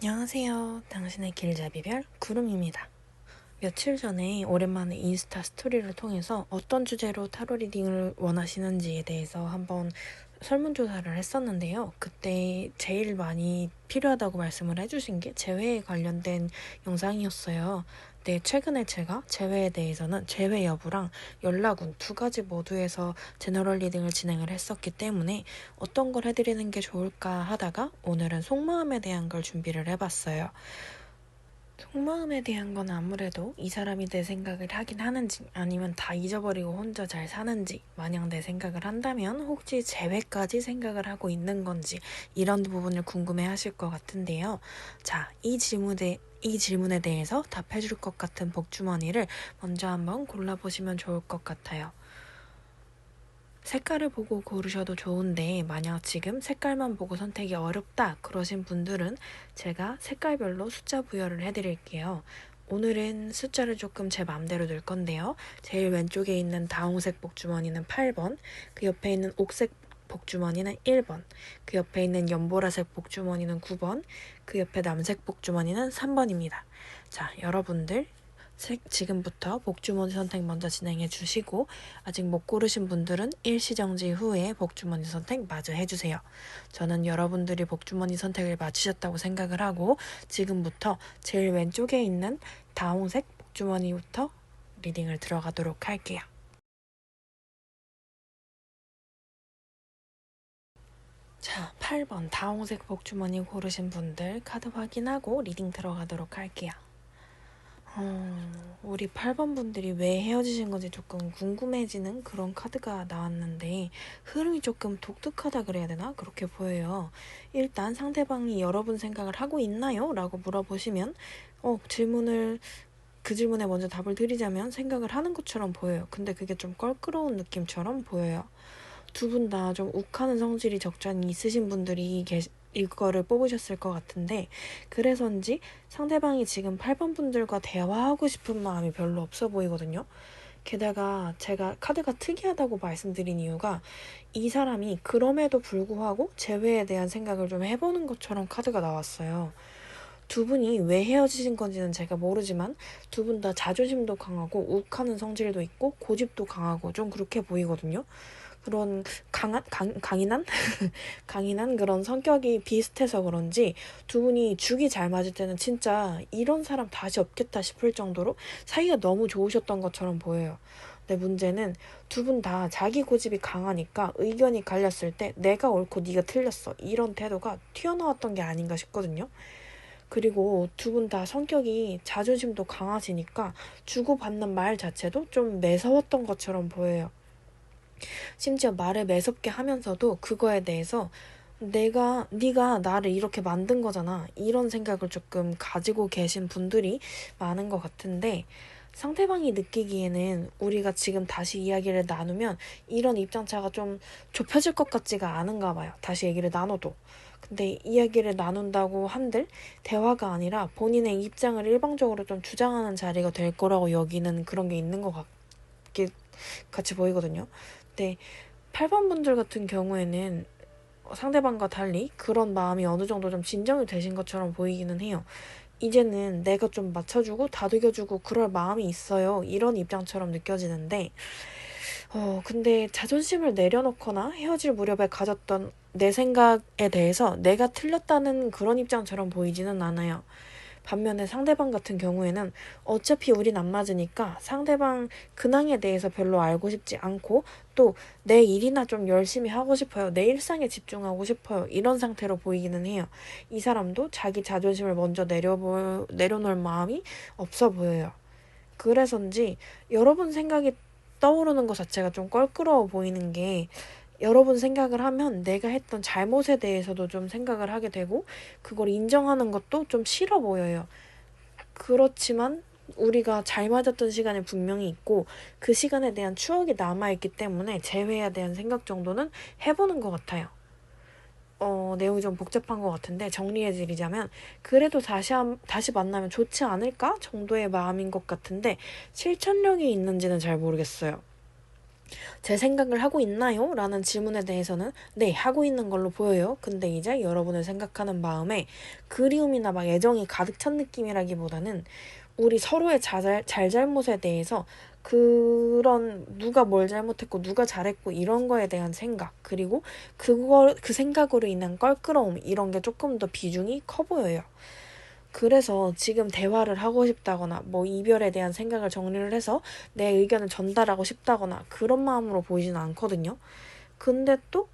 안녕하세요. 당신의 길잡이별 구름입니다. 며칠 전에 오랜만에 인스타 스토리를 통해서 어떤 주제로 타로 리딩을 원하시는지에 대해서 한번 설문조사를 했었는데요. 그때 제일 많이 필요하다고 말씀을 해주신 게 재회에 관련된 영상이었어요. 네, 최근에 제가 재회에 대해서는 재회 여부랑 연락운 두 가지 모두에서 제너럴 리딩을 진행을 했었기 때문에 어떤 걸 해드리는 게 좋을까 하다가 오늘은 속마음에 대한 걸 준비를 해봤어요. 속마음에 대한 건 아무래도 이 사람이 내 생각을 하긴 하는지 아니면 다 잊어버리고 혼자 잘 사는지, 만약 내 생각을 한다면 혹시 재회까지 생각을 하고 있는 건지 이런 부분을 궁금해 하실 것 같은데요. 자, 이 질문에 대해서 답해 줄 것 같은 복주머니를 먼저 한번 골라보시면 좋을 것 같아요. 색깔을 보고 고르셔도 좋은데 만약 지금 색깔만 보고 선택이 어렵다 그러신 분들은 제가 색깔별로 숫자 부여를 해드릴게요. 오늘은 숫자를 조금 제 맘대로 넣을 건데요. 제일 왼쪽에 있는 다홍색 복주머니는 8번, 그 옆에 있는 옥색 복주머니는 1번, 그 옆에 있는 연보라색 복주머니는 9번, 그 옆에 남색 복주머니는 3번입니다. 자, 여러분들 지금부터 복주머니 선택 먼저 진행해 주시고 아직 못 고르신 분들은 일시정지 후에 복주머니 선택 마저 해주세요. 저는 여러분들이 복주머니 선택을 마치셨다고 생각을 하고 지금부터 제일 왼쪽에 있는 다홍색 복주머니부터 리딩을 들어가도록 할게요. 자, 8번 다홍색 복주머니 고르신 분들 카드 확인하고 리딩 들어가도록 할게요. 우리 8번 분들이 왜 헤어지신 건지 조금 궁금해지는 그런 카드가 나왔는데 흐름이 조금 독특하다 그래야 되나? 그렇게 보여요. 일단 상대방이 여러분 생각을 하고 있나요? 라고 물어보시면 그 질문에 먼저 답을 드리자면 생각을 하는 것처럼 보여요. 근데 그게 좀 껄끄러운 느낌처럼 보여요. 두 분 다 좀 욱하는 성질이 적잖이 있으신 분들이 이거를 뽑으셨을 것 같은데 그래서인지 상대방이 지금 8번 분들과 대화하고 싶은 마음이 별로 없어 보이거든요. 게다가 제가 카드가 특이하다고 말씀드린 이유가 이 사람이 그럼에도 불구하고 재회에 대한 생각을 좀 해보는 것처럼 카드가 나왔어요. 두 분이 왜 헤어지신 건지는 제가 모르지만 두 분 다 자존심도 강하고 욱하는 성질도 있고 고집도 강하고 좀 그렇게 보이거든요. 그런 강인한? 강인한 그런 성격이 비슷해서 그런지 두 분이 죽이 잘 맞을 때는 진짜 이런 사람 다시 없겠다 싶을 정도로 사이가 너무 좋으셨던 것처럼 보여요. 근데 문제는 두 분 다 자기 고집이 강하니까 의견이 갈렸을 때 내가 옳고 네가 틀렸어 이런 태도가 튀어나왔던 게 아닌가 싶거든요. 그리고 두 분 다 성격이 자존심도 강하시니까 주고받는 말 자체도 좀 매서웠던 것처럼 보여요. 심지어 말을 매섭게 하면서도 그거에 대해서 네가 나를 이렇게 만든 거잖아. 이런 생각을 조금 가지고 계신 분들이 많은 것 같은데 상대방이 느끼기에는 우리가 지금 다시 이야기를 나누면 이런 입장차가 좀 좁혀질 것 같지가 않은가 봐요. 다시 얘기를 나눠도. 근데 이야기를 나눈다고 한들 대화가 아니라 본인의 입장을 일방적으로 좀 주장하는 자리가 될 거라고 여기는 그런 게 있는 것 같이 보이거든요. 근데 8번 분들 같은 경우에는 상대방과 달리 그런 마음이 어느 정도 좀 진정이 되신 것처럼 보이기는 해요. 이제는 내가 좀 맞춰주고 다독여주고 그럴 마음이 있어요. 이런 입장처럼 느껴지는데 근데 자존심을 내려놓거나 헤어질 무렵에 가졌던 내 생각에 대해서 내가 틀렸다는 그런 입장처럼 보이지는 않아요. 반면에 상대방 같은 경우에는 어차피 우린 안 맞으니까 상대방 근황에 대해서 별로 알고 싶지 않고 또 내 일이나 좀 열심히 하고 싶어요. 내 일상에 집중하고 싶어요. 이런 상태로 보이기는 해요. 이 사람도 자기 자존심을 먼저 내려놓을 마음이 없어 보여요. 그래서인지 여러분 생각이 떠오르는 것 자체가 좀 껄끄러워 보이는 게 여러분 생각을 하면 내가 했던 잘못에 대해서도 좀 생각을 하게 되고 그걸 인정하는 것도 좀 싫어 보여요. 그렇지만 우리가 잘 맞았던 시간이 분명히 있고 그 시간에 대한 추억이 남아있기 때문에 재회에 대한 생각 정도는 해보는 것 같아요. 내용이 좀 복잡한 것 같은데 정리해드리자면 그래도 다시 만나면 좋지 않을까 정도의 마음인 것 같은데 실천력이 있는지는 잘 모르겠어요. 제 생각을 하고 있나요? 라는 질문에 대해서는 네, 하고 있는 걸로 보여요. 근데 이제 여러분을 생각하는 마음에 그리움이나 막 애정이 가득 찬 느낌이라기보다는 우리 서로의 잘잘못에 대해서 그런 누가 뭘 잘못했고 누가 잘했고 이런 거에 대한 생각, 그리고 그 생각으로 인한 껄끄러움, 이런 게 조금 더 비중이 커 보여요. 그래서 지금 대화를 하고 싶다거나 뭐 이별에 대한 생각을 정리를 해서 내 의견을 전달하고 싶다거나 그런 마음으로 보이지는 않거든요. 근데 또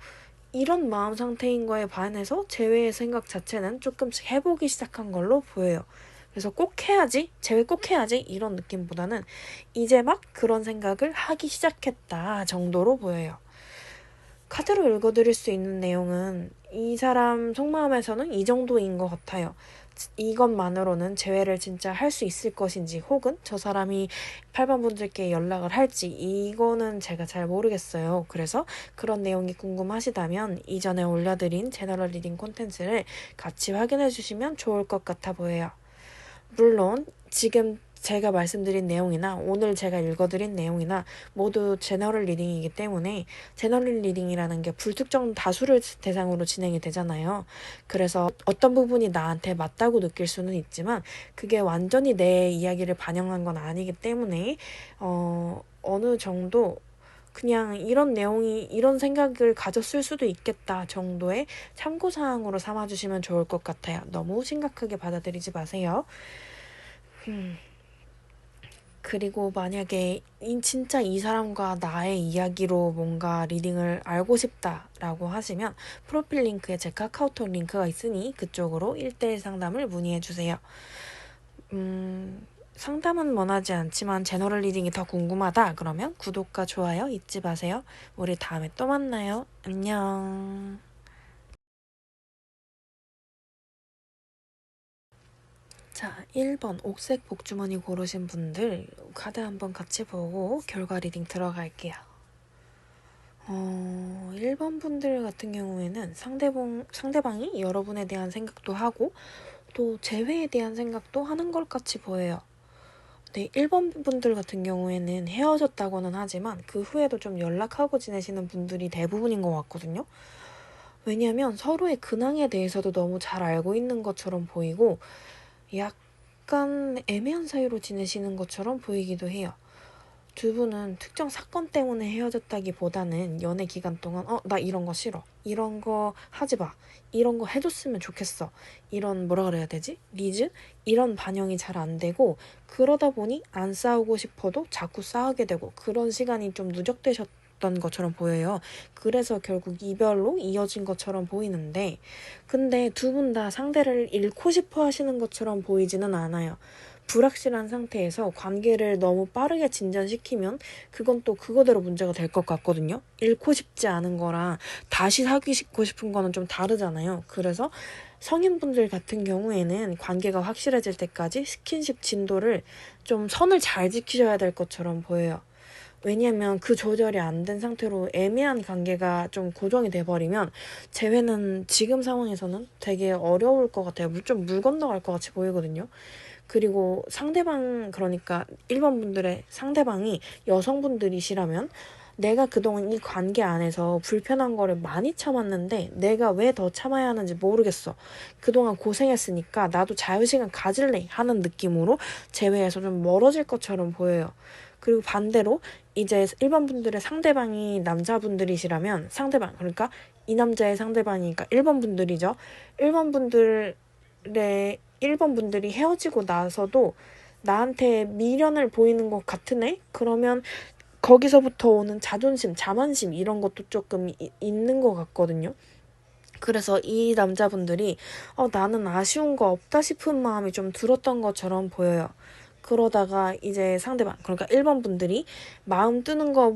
이런 마음 상태인 거에 반해서 재회의 생각 자체는 조금씩 해보기 시작한 걸로 보여요. 그래서 꼭 해야지, 재회 꼭 해야지 이런 느낌보다는 이제 막 그런 생각을 하기 시작했다 정도로 보여요. 카드로 읽어드릴 수 있는 내용은 이 사람 속마음에서는 이 정도인 것 같아요. 이것만으로는 재회를 진짜 할 수 있을 것인지, 혹은 저 사람이 8번 분들께 연락을 할지, 이거는 제가 잘 모르겠어요. 그래서 그런 내용이 궁금하시다면 이전에 올려드린 제너럴 리딩 콘텐츠를 같이 확인해 주시면 좋을 것 같아 보여요. 물론 지금 제가 말씀드린 내용이나 오늘 제가 읽어드린 내용이나 모두 제너럴 리딩이기 때문에, 제너럴 리딩이라는 게 불특정 다수를 대상으로 진행이 되잖아요. 그래서 어떤 부분이 나한테 맞다고 느낄 수는 있지만 그게 완전히 내 이야기를 반영한 건 아니기 때문에 어느 정도 그냥 이런 내용이 이런 생각을 가졌을 수도 있겠다 정도의 참고사항으로 삼아주시면 좋을 것 같아요. 너무 심각하게 받아들이지 마세요. 그리고 만약에 진짜 이 사람과 나의 이야기로 뭔가 리딩을 알고 싶다라고 하시면 프로필 링크에 제 카카오톡 링크가 있으니 그쪽으로 1대1 상담을 문의해주세요. 상담은 원하지 않지만 제너럴 리딩이 더 궁금하다 그러면 구독과 좋아요 잊지 마세요. 우리 다음에 또 만나요. 안녕. 자, 1번 옥색 복주머니 고르신 분들 카드 한번 같이 보고 결과 리딩 들어갈게요. 1번 분들 같은 경우에는 상대방이 여러분에 대한 생각도 하고 또 재회에 대한 생각도 하는 것 같이 보여요. 네, 1번 분들 같은 경우에는 헤어졌다고는 하지만 그 후에도 좀 연락하고 지내시는 분들이 대부분인 것 같거든요. 왜냐하면 서로의 근황에 대해서도 너무 잘 알고 있는 것처럼 보이고 약간 애매한 사이로 지내시는 것처럼 보이기도 해요. 두 분은 특정 사건 때문에 헤어졌다기보다는 연애 기간 동안 나 이런 거 싫어. 이런 거 하지 마. 이런 거 해줬으면 좋겠어. 이런 뭐라 그래야 되지? 니즈? 이런 반영이 잘 안 되고 그러다 보니 안 싸우고 싶어도 자꾸 싸우게 되고 그런 시간이 좀 누적되셨던 것처럼 보여요. 그래서 결국 이별로 이어진 것처럼 보이는데 근데 두 분 다 상대를 잃고 싶어 하시는 것처럼 보이지는 않아요. 불확실한 상태에서 관계를 너무 빠르게 진전시키면 그건 또 그거대로 문제가 될 것 같거든요. 잃고 싶지 않은 거랑 다시 사귀고 싶은 거는 좀 다르잖아요. 그래서 성인분들 같은 경우에는 관계가 확실해질 때까지 스킨십 진도를 좀 선을 잘 지키셔야 될 것처럼 보여요. 왜냐면 그 조절이 안 된 상태로 애매한 관계가 좀 고정이 돼버리면 재회는 지금 상황에서는 되게 어려울 것 같아요. 좀 물 건너갈 것 같이 보이거든요. 그리고 상대방, 그러니까 1번 분들의 상대방이 여성분들이시라면 내가 그동안 이 관계 안에서 불편한 거를 많이 참았는데 내가 왜 더 참아야 하는지 모르겠어. 그동안 고생했으니까 나도 자유시간 가질래 하는 느낌으로 재회에서 좀 멀어질 것처럼 보여요. 그리고 반대로 이제 1번 분들의 상대방이 남자분들이시라면 상대방, 그러니까 이 남자의 상대방이니까 1번 분들이죠. 1번 분들의 1번 분들이 헤어지고 나서도 나한테 미련을 보이는 것 같은 애? 그러면 거기서부터 오는 자존심, 자만심 이런 것도 조금 있는 것 같거든요. 그래서 이 남자분들이 나는 아쉬운 거 없다 싶은 마음이 좀 들었던 것처럼 보여요. 그러다가 이제 상대방, 그러니까 1번 분들이 마음 뜨는 거,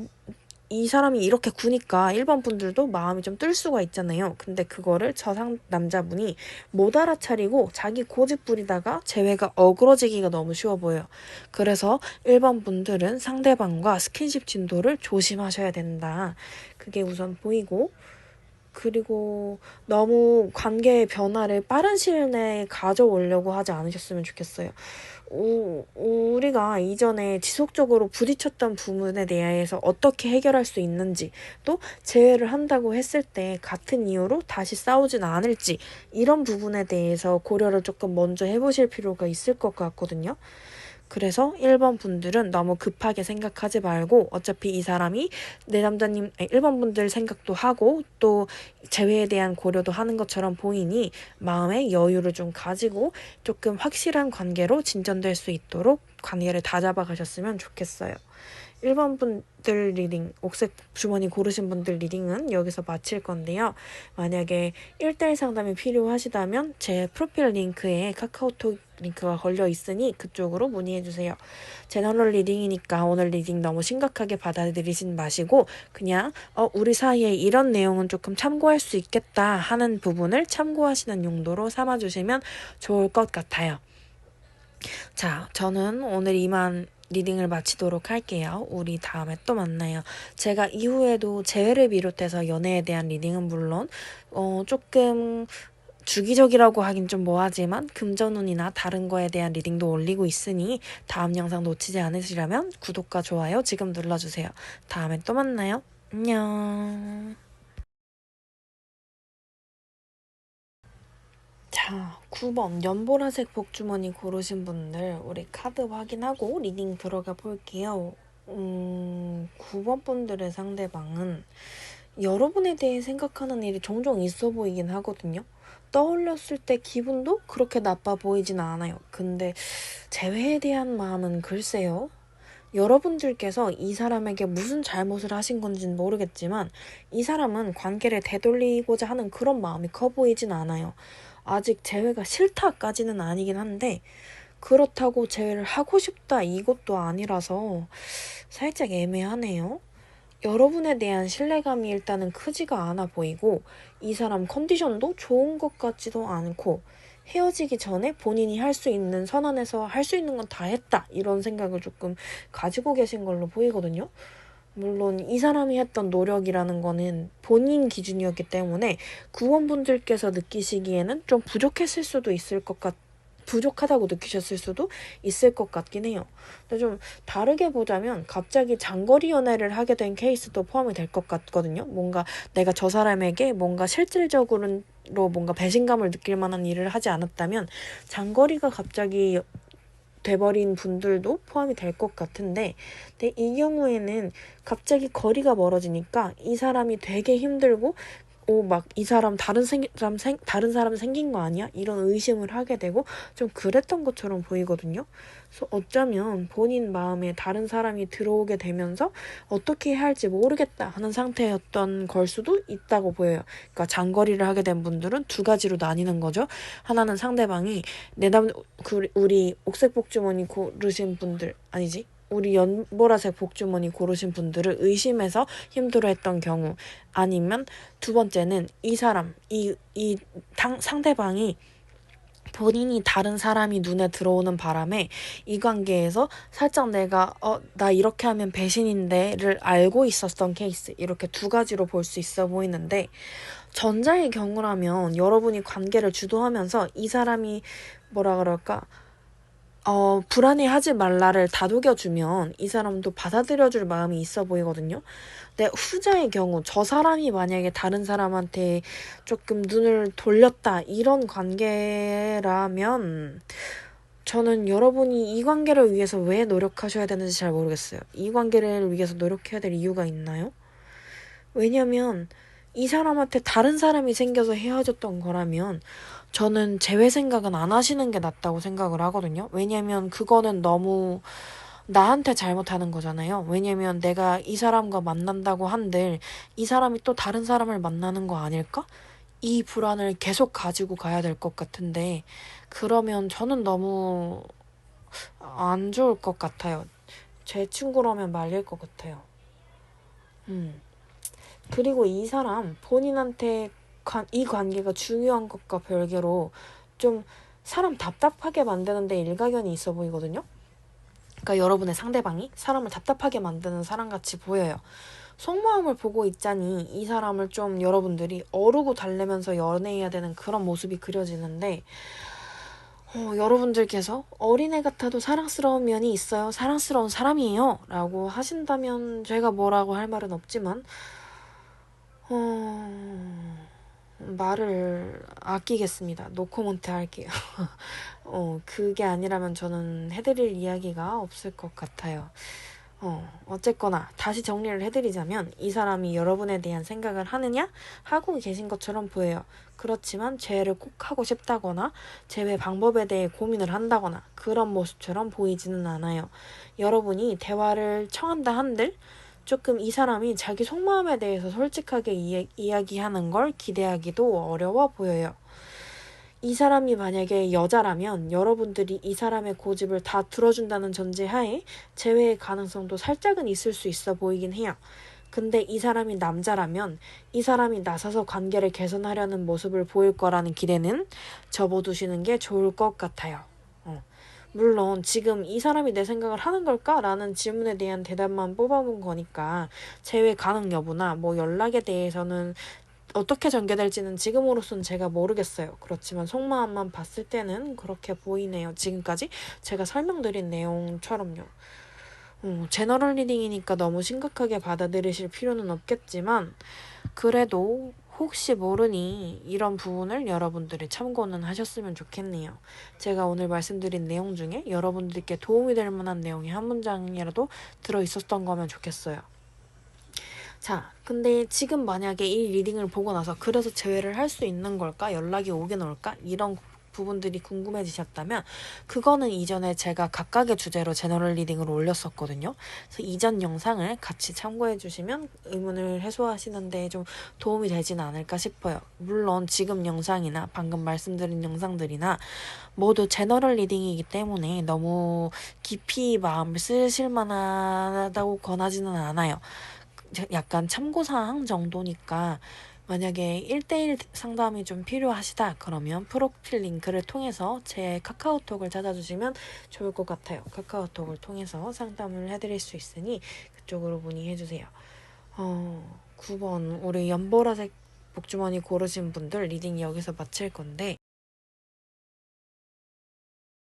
이 사람이 이렇게 구니까 1번 분들도 마음이 좀 뜰 수가 있잖아요. 근데 그거를 남자분이 못 알아차리고 자기 고집 부리다가 재회가 어그러지기가 너무 쉬워 보여요. 그래서 1번 분들은 상대방과 스킨십 진도를 조심하셔야 된다. 그게 우선 보이고, 그리고 너무 관계의 변화를 빠른 시일 내에 가져오려고 하지 않으셨으면 좋겠어요. 우리가 이전에 지속적으로 부딪혔던 부분에 대해서 어떻게 해결할 수 있는지, 또 재회를 한다고 했을 때 같은 이유로 다시 싸우진 않을지, 이런 부분에 대해서 고려를 조금 먼저 해보실 필요가 있을 것 같거든요. 그래서 1번 분들은 너무 급하게 생각하지 말고 어차피 이 사람이 내 남자님, 1번 분들 생각도 하고 또 재회에 대한 고려도 하는 것처럼 보이니 마음의 여유를 좀 가지고 조금 확실한 관계로 진전될 수 있도록 관계를 다잡아 가셨으면 좋겠어요. 1번 분들 리딩, 옥색 주머니 고르신 분들 리딩은 여기서 마칠 건데요. 만약에 1대1 상담이 필요하시다면 제 프로필 링크에 카카오톡 링크가 걸려 있으니 그쪽으로 문의해주세요. 제너럴 리딩이니까 오늘 리딩 너무 심각하게 받아들이진 마시고 그냥 우리 사이에 이런 내용은 조금 참고할 수 있겠다 하는 부분을 참고하시는 용도로 삼아주시면 좋을 것 같아요. 자, 저는 오늘 이만 리딩을 마치도록 할게요. 우리 다음에 또 만나요. 제가 이후에도 재회를 비롯해서 연애에 대한 리딩은 물론 조금 주기적이라고 하긴 좀 뭐하지만 금전운이나 다른 거에 대한 리딩도 올리고 있으니 다음 영상 놓치지 않으시려면 구독과 좋아요 지금 눌러주세요. 다음에 또 만나요. 안녕. 자, 9번 연보라색 복주머니 고르신 분들 우리 카드 확인하고 리딩 들어가 볼게요. 9번 분들의 상대방은 여러분에 대해 생각하는 일이 종종 있어 보이긴 하거든요. 떠올렸을 때 기분도 그렇게 나빠 보이진 않아요. 근데 재회에 대한 마음은 글쎄요. 여러분들께서 이 사람에게 무슨 잘못을 하신 건지는 모르겠지만 이 사람은 관계를 되돌리고자 하는 그런 마음이 커 보이진 않아요. 아직 재회가 싫다까지는 아니긴 한데 그렇다고 재회를 하고 싶다 이것도 아니라서 살짝 애매하네요. 여러분에 대한 신뢰감이 일단은 크지가 않아 보이고 이 사람 컨디션도 좋은 것 같지도 않고 헤어지기 전에 본인이 할 수 있는 선언에서 할 수 있는 건 다 했다 이런 생각을 조금 가지고 계신 걸로 보이거든요. 물론 이 사람이 했던 노력이라는 거는 본인 기준이었기 때문에 구원분들께서 느끼시기에는 좀 부족했을 수도 있을 것 부족하다고 느끼셨을 수도 있을 것 같긴 해요. 근데 좀 다르게 보자면 갑자기 장거리 연애를 하게 된 케이스도 포함이 될 것 같거든요. 뭔가 내가 저 사람에게 뭔가 실질적으로 뭔가 배신감을 느낄 만한 일을 하지 않았다면 장거리가 갑자기 돼버린 분들도 포함이 될 것 같은데 근데 이 경우에는 갑자기 거리가 멀어지니까 이 사람이 되게 힘들고 막 이 사람 다른 사람 생긴 거 아니야? 이런 의심을 하게 되고 좀 그랬던 것처럼 보이거든요. 그래서 어쩌면 본인 마음에 다른 사람이 들어오게 되면서 어떻게 해야 할지 모르겠다 하는 상태였던 걸 수도 있다고 보여요. 그러니까 장거리를 하게 된 분들은 두 가지로 나뉘는 거죠. 하나는 상대방이 우리 옥색 복주머니 고르신 분들 아니지? 우리 연보라색 복주머니 고르신 분들을 의심해서 힘들어했던 경우 아니면 두 번째는 이 사람, 상대방이 본인이 다른 사람이 눈에 들어오는 바람에 이 관계에서 살짝 내가 나 이렇게 하면 배신인데를 알고 있었던 케이스 이렇게 두 가지로 볼 수 있어 보이는데 전자의 경우라면 여러분이 관계를 주도하면서 이 사람이 뭐라 그럴까 불안해하지 말라를 다독여주면 이 사람도 받아들여줄 마음이 있어 보이거든요. 근데 후자의 경우 저 사람이 만약에 다른 사람한테 조금 눈을 돌렸다 이런 관계라면 저는 여러분이 이 관계를 위해서 왜 노력하셔야 되는지 잘 모르겠어요. 이 관계를 위해서 노력해야 될 이유가 있나요? 왜냐면 이 사람한테 다른 사람이 생겨서 헤어졌던 거라면 저는 재회 생각은 안 하시는 게 낫다고 생각을 하거든요. 왜냐면 그거는 너무 나한테 잘못하는 거잖아요. 왜냐면 내가 이 사람과 만난다고 한들 이 사람이 또 다른 사람을 만나는 거 아닐까? 이 불안을 계속 가지고 가야 될 것 같은데 그러면 저는 너무 안 좋을 것 같아요. 제 친구라면 말릴 것 같아요. 그리고 이 사람 본인한테 이 관계가 중요한 것과 별개로 좀 사람 답답하게 만드는데 일가견이 있어 보이거든요. 그러니까 여러분의 상대방이 사람을 답답하게 만드는 사람같이 보여요. 속마음을 보고 있자니 이 사람을 좀 여러분들이 어르고 달래면서 연애해야 되는 그런 모습이 그려지는데 여러분들께서 어린애 같아도 사랑스러운 면이 있어요. 사랑스러운 사람이에요. 라고 하신다면 제가 뭐라고 할 말은 없지만 말을 아끼겠습니다. 노코멘트 할게요. 그게 아니라면 저는 해드릴 이야기가 없을 것 같아요. 어쨌거나 다시 정리를 해드리자면 이 사람이 여러분에 대한 생각을 하느냐? 하고 계신 것처럼 보여요. 그렇지만 재회를 꼭 하고 싶다거나 재회 방법에 대해 고민을 한다거나 그런 모습처럼 보이지는 않아요. 여러분이 대화를 청한다 한들 조금 이 사람이 자기 속마음에 대해서 솔직하게 이야기하는 걸 기대하기도 어려워 보여요. 이 사람이 만약에 여자라면 여러분들이 이 사람의 고집을 다 들어준다는 전제하에 재회의 가능성도 살짝은 있을 수 있어 보이긴 해요. 근데 이 사람이 남자라면 이 사람이 나서서 관계를 개선하려는 모습을 보일 거라는 기대는 접어두시는 게 좋을 것 같아요. 물론 지금 이 사람이 내 생각을 하는 걸까? 라는 질문에 대한 대답만 뽑아본 거니까 재회 가능 여부나 뭐 연락에 대해서는 어떻게 전개될지는 지금으로선 제가 모르겠어요. 그렇지만 속마음만 봤을 때는 그렇게 보이네요. 지금까지 제가 설명드린 내용처럼요. 제너럴 리딩이니까 너무 심각하게 받아들이실 필요는 없겠지만 그래도 혹시 모르니 이런 부분을 여러분들이 참고는 하셨으면 좋겠네요. 제가 오늘 말씀드린 내용 중에 여러분들께 도움이 될 만한 내용이 한 문장이라도 들어있었던 거면 좋겠어요. 자, 근데 지금 만약에 이 리딩을 보고 나서 그래서 재회를 할 수 있는 걸까? 연락이 오긴 올까? 이런 부분들이 궁금해지셨다면 그거는 이전에 제가 각각의 주제로 제너럴 리딩을 올렸었거든요. 그래서 이전 영상을 같이 참고해 주시면 의문을 해소하시는데 좀 도움이 되진 않을까 싶어요. 물론 지금 영상이나 방금 말씀드린 영상들이나 모두 제너럴 리딩이기 때문에 너무 깊이 마음을 쓰실 만하다고 권하지는 않아요. 약간 참고사항 정도니까 만약에 1대1 상담이 좀 필요하시다 그러면 프로필 링크를 통해서 제 카카오톡을 찾아주시면 좋을 것 같아요. 카카오톡을 통해서 상담을 해드릴 수 있으니 그쪽으로 문의해주세요. 9번 우리 연보라색 복주머니 고르신 분들 리딩 여기서 마칠 건데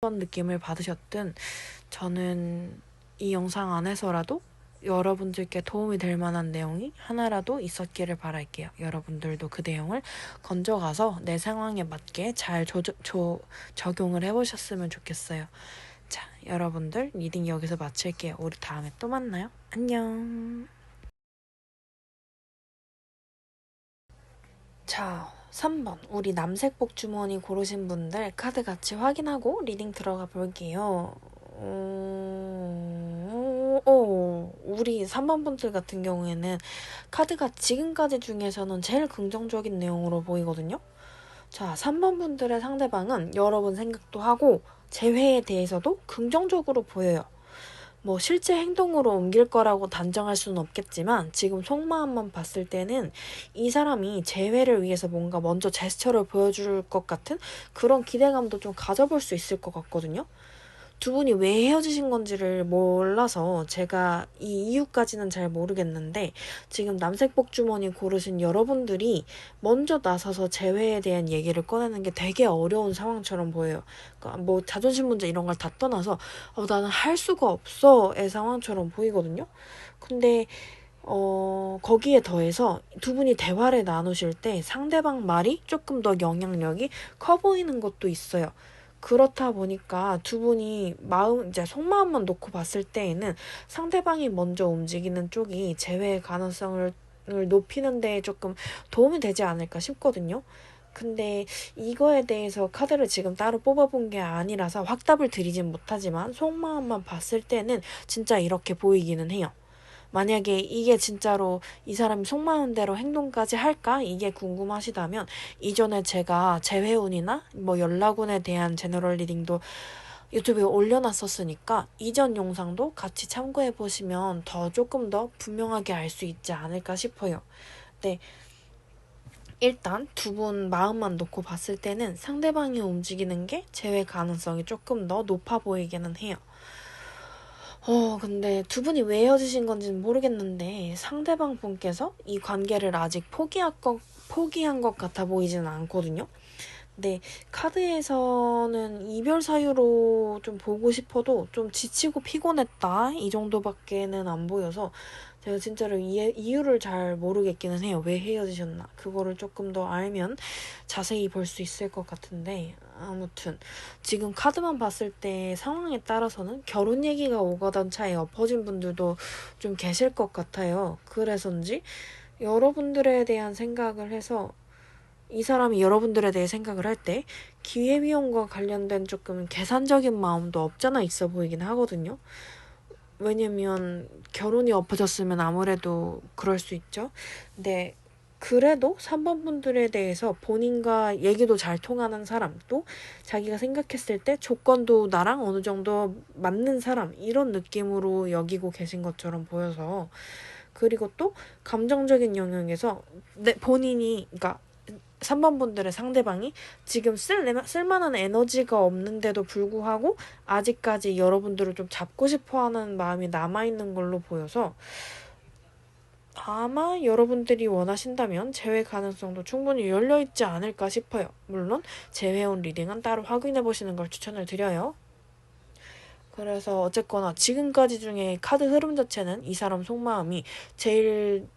어떤 느낌을 받으셨든 저는 이 영상 안에서라도 여러분들께 도움이 될 만한 내용이 하나라도 있었기를 바랄게요. 여러분들도 그 내용을 건져가서 내 상황에 맞게 잘 적용을 해보셨으면 좋겠어요. 자, 여러분들 리딩 여기서 마칠게요. 우리 다음에 또 만나요. 안녕. 자, 3번 우리 남색 복주머니 고르신 분들 카드 같이 확인하고 리딩 들어가 볼게요. 우리 3번 분들 같은 경우에는 카드가 지금까지 중에서는 제일 긍정적인 내용으로 보이거든요. 자, 3번 분들의 상대방은 여러분 생각도 하고 재회에 대해서도 긍정적으로 보여요. 뭐 실제 행동으로 옮길 거라고 단정할 수는 없겠지만 지금 속마음만 봤을 때는 이 사람이 재회를 위해서 뭔가 먼저 제스처를 보여줄 것 같은 그런 기대감도 좀 가져볼 수 있을 것 같거든요. 두 분이 왜 헤어지신 건지를 몰라서 제가 이 이유까지는 잘 모르겠는데 지금 남색 복주머니 고르신 여러분들이 먼저 나서서 재회에 대한 얘기를 꺼내는 게 되게 어려운 상황처럼 보여요. 그러니까 뭐 자존심 문제 이런 걸 다 떠나서 나는 할 수가 없어의 상황처럼 보이거든요. 근데 거기에 더해서 두 분이 대화를 나누실 때 상대방 말이 조금 더 영향력이 커 보이는 것도 있어요. 그렇다 보니까 두 분이 이제 속마음만 놓고 봤을 때에는 상대방이 먼저 움직이는 쪽이 재회의 가능성을 높이는 데 조금 도움이 되지 않을까 싶거든요. 근데 이거에 대해서 카드를 지금 따로 뽑아본 게 아니라서 확답을 드리진 못하지만 속마음만 봤을 때는 진짜 이렇게 보이기는 해요. 만약에 이게 진짜로 이 사람이 속마음 대로 행동까지 할까? 이게 궁금하시다면 이전에 제가 재회운이나 뭐 연락운에 대한 제너럴 리딩도 유튜브에 올려놨었으니까 이전 영상도 같이 참고해보시면 조금 더 분명하게 알 수 있지 않을까 싶어요. 네. 일단 두 분 마음만 놓고 봤을 때는 상대방이 움직이는 게 재회 가능성이 조금 더 높아 보이기는 해요. 근데 두 분이 왜 헤어지신 건지는 모르겠는데 상대방 분께서 이 관계를 아직 포기한 것 같아 보이지는 않거든요. 근데 카드에서는 이별 사유로 좀 보고 싶어도 좀 지치고 피곤했다 이 정도밖에는 안 보여서 제가 진짜로 이유를 잘 모르겠기는 해요. 왜 헤어지셨나. 그거를 조금 더 알면 자세히 볼 수 있을 것 같은데 아무튼 지금 카드만 봤을 때 상황에 따라서는 결혼 얘기가 오가던 차에 엎어진 분들도 좀 계실 것 같아요. 그래서인지 여러분들에 대한 생각을 해서 이 사람이 여러분들에 대해 생각을 할 때 기회비용과 관련된 조금 계산적인 마음도 없잖아 있어 보이긴 하거든요. 왜냐면 결혼이 엎어졌으면 아무래도 그럴 수 있죠. 근데 그래도 3번 분들에 대해서 본인과 얘기도 잘 통하는 사람, 또 자기가 생각했을 때 조건도 나랑 어느 정도 맞는 사람, 이런 느낌으로 여기고 계신 것처럼 보여서, 그리고 또 감정적인 영역에서 본인이, 그러니까 3번 분들의 상대방이 지금 쓸만한 에너지가 없는데도 불구하고 아직까지 여러분들을 좀 잡고 싶어 하는 마음이 남아있는 걸로 보여서 아마 여러분들이 원하신다면 재회 가능성도 충분히 열려있지 않을까 싶어요. 물론 재회온 리딩은 따로 확인해보시는 걸 추천을 드려요. 그래서 어쨌거나 지금까지 중에 카드 흐름 자체는 이 사람 속마음이 제일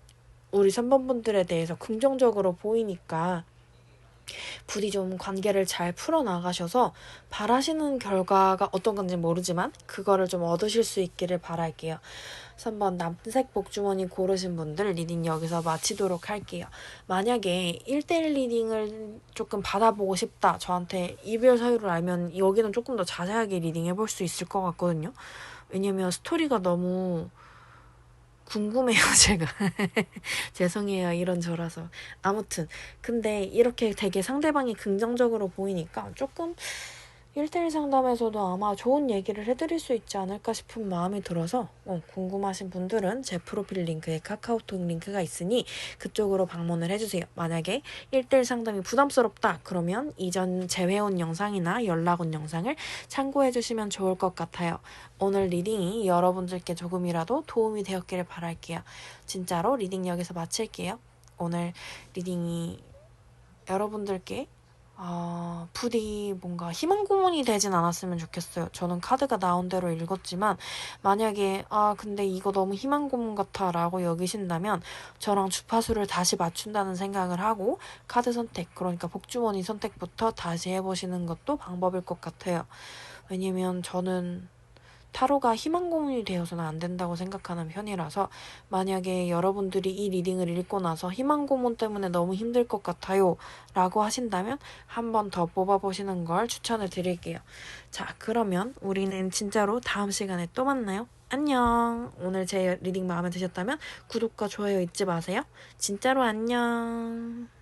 우리 3번 분들에 대해서 긍정적으로 보이니까 부디 좀 관계를 잘 풀어나가셔서 바라시는 결과가 어떤 건지 모르지만 그거를 좀 얻으실 수 있기를 바랄게요. 3번 남색 복주머니 고르신 분들 리딩 여기서 마치도록 할게요. 만약에 1대1 리딩을 조금 받아보고 싶다. 저한테 이별 사유를 알면 여기는 조금 더 자세하게 리딩 해볼 수 있을 것 같거든요. 왜냐면 스토리가 너무 궁금해요, 제가. 죄송해요, 이런 저라서. 아무튼, 근데 이렇게 되게 상대방이 긍정적으로 보이니까 조금 1대1 상담에서도 아마 좋은 얘기를 해드릴 수 있지 않을까 싶은 마음이 들어서 궁금하신 분들은 제 프로필 링크에 카카오톡 링크가 있으니 그쪽으로 방문을 해주세요. 만약에 1대1 상담이 부담스럽다 그러면 이전 재회온 영상이나 연락 온 영상을 참고해주시면 좋을 것 같아요. 오늘 리딩이 여러분들께 조금이라도 도움이 되었기를 바랄게요. 진짜로 리딩 여기서 마칠게요. 오늘 리딩이 여러분들께 부디 뭔가 희망 고문이 되진 않았으면 좋겠어요. 저는 카드가 나온 대로 읽었지만 만약에 근데 이거 너무 희망 고문 같아 라고 여기신다면 저랑 주파수를 다시 맞춘다는 생각을 하고 카드 선택, 그러니까 복주머니 선택부터 다시 해보시는 것도 방법일 것 같아요. 왜냐면 저는 타로가 희망 고문이 되어서는 안 된다고 생각하는 편이라서 만약에 여러분들이 이 리딩을 읽고 나서 희망 고문 때문에 너무 힘들 것 같아요 라고 하신다면 한 번 더 뽑아보시는 걸 추천을 드릴게요. 자, 그러면 우리는 진짜로 다음 시간에 또 만나요. 안녕. 오늘 제 리딩 마음에 드셨다면 구독과 좋아요 잊지 마세요. 진짜로 안녕.